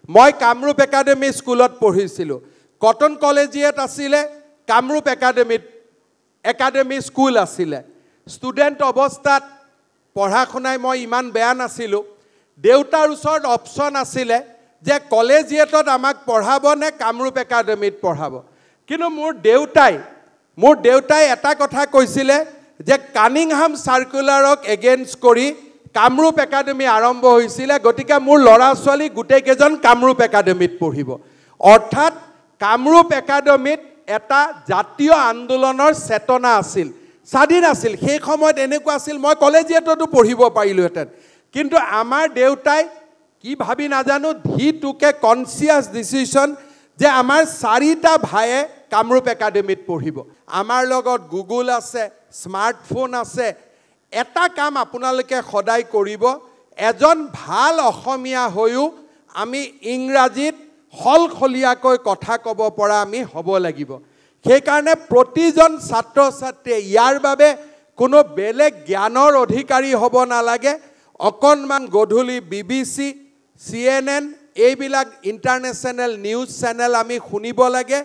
মই কামৰূপ একাডেমি স্কুলত পঢ়িছিলোঁ কটন কলেজিয়েট আছিলে কামৰূপ একাডেমি স্কুল আছিলে ষ্টুডেণ্ট অৱস্থাত পঢ়া শুনাই মই ইমান বেয়া নাছিলোঁ দেউতাৰ ওচৰত অপশ্যন আছিলে যে কলেজিয়েটত আমাক পঢ়াব নে কামৰূপ একাডেমিত পঢ়াব কিন্তু মোৰ দেউতাই এটা কথা কৈছিলে যে কানিংহাম সাৰ্কুলাৰক এগেইনষ্ট কৰি কামৰূপ একাডেমি আৰম্ভ হৈছিলে গতিকে মোৰ ল'ৰা ছোৱালী গোটেইকেইজন কামৰূপ একাডেমিত পঢ়িব অৰ্থাৎ কামৰূপ একাডেমিত এটা জাতীয় আন্দোলনৰ চেতনা আছিল স্বাধীন আছিল সেই সময়ত এনেকুৱা আছিল মই কলেজিয়েটতো পঢ়িব পাৰিলোহেঁতেন কিন্তু আমাৰ দেউতাই কি ভাবি নাজানো ধিটোকে কনচিয়াছ ডিচিশ্যন যে আমাৰ চাৰিটা ভাইয়ে কামৰূপ একাডেমিত পঢ়িব আমাৰ লগত গুগল আছে স্মাৰ্টফোন আছে এটা কাম আপোনালোকে সদায় কৰিব এজন ভাল অসমীয়া হৈও আমি ইংৰাজীত হলখলিয়াকৈ কথা ক'ব পৰা আমি হ'ব লাগিব সেইকাৰণে প্ৰতিজন ছাত্ৰ ছাত্ৰীয়ে ইয়াৰ বাবে কোনো বেলেগ জ্ঞানৰ অধিকাৰী হ'ব নালাগে অকণমান গধূলি BBC CNN এইবিলাক ইণ্টাৰনেশ্যনেল নিউজ চেনেল আমি শুনিব লাগে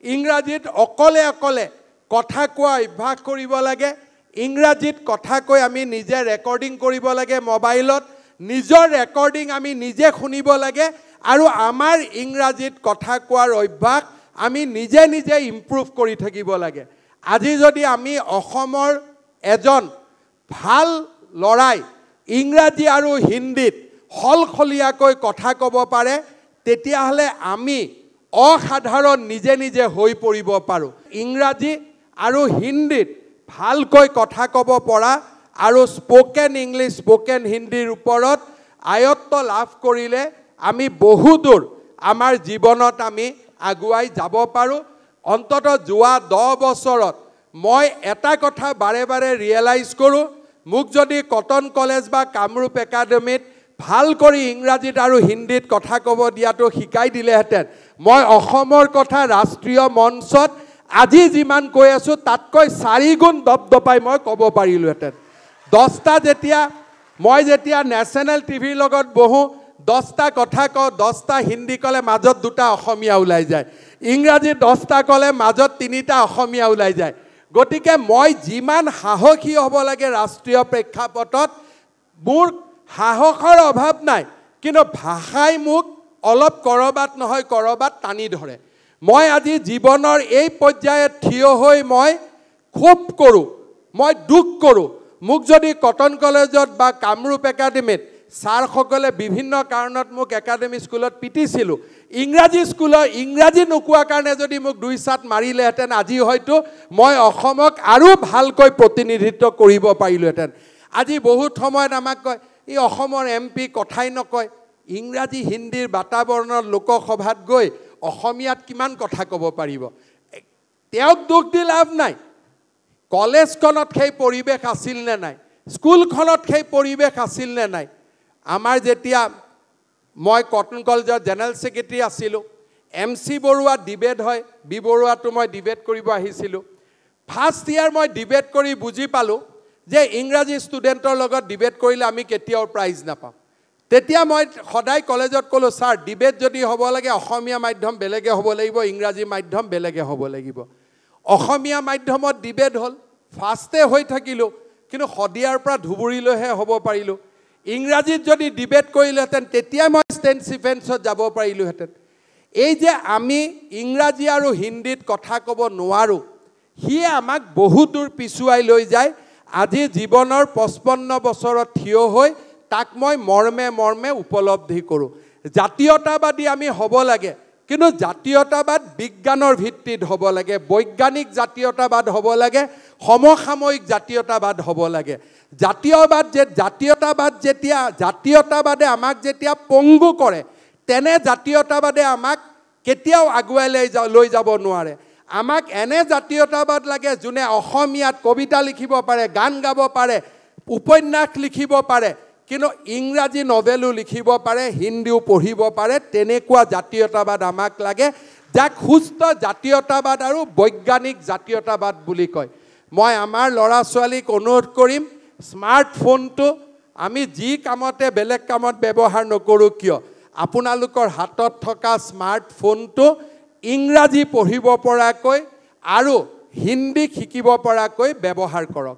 ইংৰাজীত অকলে কথা কোৱা অভ্যাস কৰিব লাগে ইংৰাজীত কথা কৈ আমি নিজে ৰেকৰ্ডিং কৰিব লাগে মোবাইলত নিজৰ ৰেকৰ্ডিং আমি নিজে শুনিব লাগে আৰু আমাৰ ইংৰাজীত কথা কোৱাৰ অভ্যাস আমি নিজে ইমপ্ৰুভ কৰি থাকিব লাগে আজি যদি আমি অসমৰ এজন ভাল লৰাই ইংৰাজী আৰু হিন্দীত হলখলিয়াকৈ কথা ক'ব পাৰে তেতিয়াহ'লে আমি অসাধাৰণ নিজে হৈ পৰিব পাৰোঁ ইংৰাজী আৰু হিন্দীত ভালকৈ কথা ক'ব পৰা আৰু স্পোকেন ইংলিছ স্পোকেন হিন্দীৰ ওপৰত আয়ত্ত লাভ কৰিলে আমি বহুদূৰ আমাৰ জীৱনত আমি আগুৱাই যাব পাৰোঁ অন্ততঃ যোৱা 10 বছৰত মই এটা কথা বাৰে ৰিয়েলাইজ কৰোঁ মোক যদি কটন কলেজ বা কামৰূপ একাডেমিত ভাল কৰি ইংৰাজীত আৰু হিন্দীত কথা ক'ব দিয়াটো শিকাই দিলেহেঁতেন মই অসমৰ কথা ৰাষ্ট্ৰীয় মঞ্চত আজি যিমান কৈ আছোঁ তাতকৈ 4 গুণ দপদপাই মই ক'ব পাৰিলোহেঁতেন 10টা যেতিয়া নেশ্যনেল টিভিৰ লগত বহোঁ 10টা কথা কওঁ 10টা হিন্দী ক'লে মাজত 2টা অসমীয়া ওলাই যায় ইংৰাজী 10টা ক'লে মাজত 3টা অসমীয়া ওলাই যায় গতিকে মই যিমান সাহসী হ'ব লাগে ৰাষ্ট্ৰীয় প্ৰেক্ষাপটত মোৰ সাহসৰ অভাৱ নাই কিন্তু ভাষাই মোক অলপ কৰবাত নহয় কৰবাত টানি ধৰে মই আজি জীৱনৰ এই পৰ্যায়ত থিয় হৈ মই খুব কৰোঁ মই দুখ কৰোঁ মোক যদি কটন কলেজত বা কামৰূপ একাডেমিত ছাৰসকলে বিভিন্ন কাৰণত মোক একাডেমি স্কুলত পিটিছিলোঁ ইংৰাজী নোকোৱা কাৰণে যদি মোক 2 চাট মাৰিলেহেঁতেন আজি হয়তো মই অসমক আৰু ভালকৈ প্ৰতিনিধিত্ব কৰিব পাৰিলোহেঁতেন আজি বহুত সময়ত আমাক কয় এই অসমৰ MP কথাই নকয় ইংৰাজী হিন্দীৰ বাতাবৰণৰ লোকসভাত গৈ অসমীয়াত কিমান কথা ক'ব পাৰিব তেওঁক দুখ দি লাভ নাই কলেজখনত সেই পৰিৱেশ আছিল নে নাই স্কুলখনত সেই পৰিৱেশ আছিল নে নাই আমাৰ যেতিয়া মই কটন কলেজৰ জেনেৰেল ছেক্ৰেটাৰী আছিলোঁ MC বৰুৱা ডিবেট হয় বি বৰুৱাটো মই ডিবেট কৰিব আহিছিলোঁ ফাৰ্ষ্ট ইয়াৰ মই ডিবেট কৰি বুজি পালোঁ যে ইংৰাজী ষ্টুডেণ্টৰ লগত ডিবেট কৰিলে আমি কেতিয়াও প্ৰাইজ নাপাম তেতিয়া মই সদায় কলেজত ক'লোঁ ছাৰ ডিবেট যদি হ'ব লাগে অসমীয়া মাধ্যম বেলেগে হ'ব লাগিব ইংৰাজী মাধ্যম বেলেগে হ'ব লাগিব অসমীয়া মাধ্যমত ডিবেট হ'ল ফাৰ্ষ্টে হৈ থাকিলোঁ কিন্তু শদিয়াৰ পৰা ধুবুৰীলৈহে হ'ব পাৰিলোঁ ইংৰাজীত যদি ডিবেট কৰিলেহেঁতেন তেতিয়া মই ষ্টেণ্ট ষ্টিফেন্সত যাব পাৰিলোহেঁতেন এই যে আমি ইংৰাজী আৰু হিন্দীত কথা ক'ব নোৱাৰোঁ সিয়ে আমাক বহুত দূৰ পিছুৱাই লৈ যায় আজি জীৱনৰ 55 বছৰত থিয় হৈ তাক মই মৰ্মে উপলব্ধি কৰোঁ জাতীয়তাবাদী আমি হ'ব লাগে কিন্তু জাতীয়তাবাদ বিজ্ঞানৰ ভিত্তিত হ'ব লাগে বৈজ্ঞানিক জাতীয়তাবাদ হ'ব লাগে সমসাময়িক জাতীয়তাবাদ হ'ব লাগে জাতীয়তাবাদে আমাক যেতিয়া পংগু কৰে তেনে জাতীয়তাবাদে আমাক কেতিয়াও আগুৱাই লৈ যাব নোৱাৰে আমাক এনে জাতীয়তাবাদ লাগে যোনে অসমীয়াত কবিতা লিখিব পাৰে গান গাব পাৰে উপন্যাস লিখিব পাৰে কিন্তু ইংৰাজী নভেলো লিখিব পাৰে হিন্দীও পঢ়িব পাৰে তেনেকুৱা জাতীয়তাবাদ আমাক লাগে যাক সুস্থ জাতীয়তাবাদ আৰু বৈজ্ঞানিক জাতীয়তাবাদ বুলি কয় মই আমাৰ ল'ৰা ছোৱালীক অনুৰোধ কৰিম স্মাৰ্টফোনটো আমি যি কামতে বেলেগ কামত ব্যৱহাৰ নকৰোঁ কিয় আপোনালোকৰ হাতত থকা স্মাৰ্টফোনটো ইংৰাজী পঢ়িব পৰাকৈ আৰু হিন্দী শিকিব পৰাকৈ ব্যৱহাৰ কৰক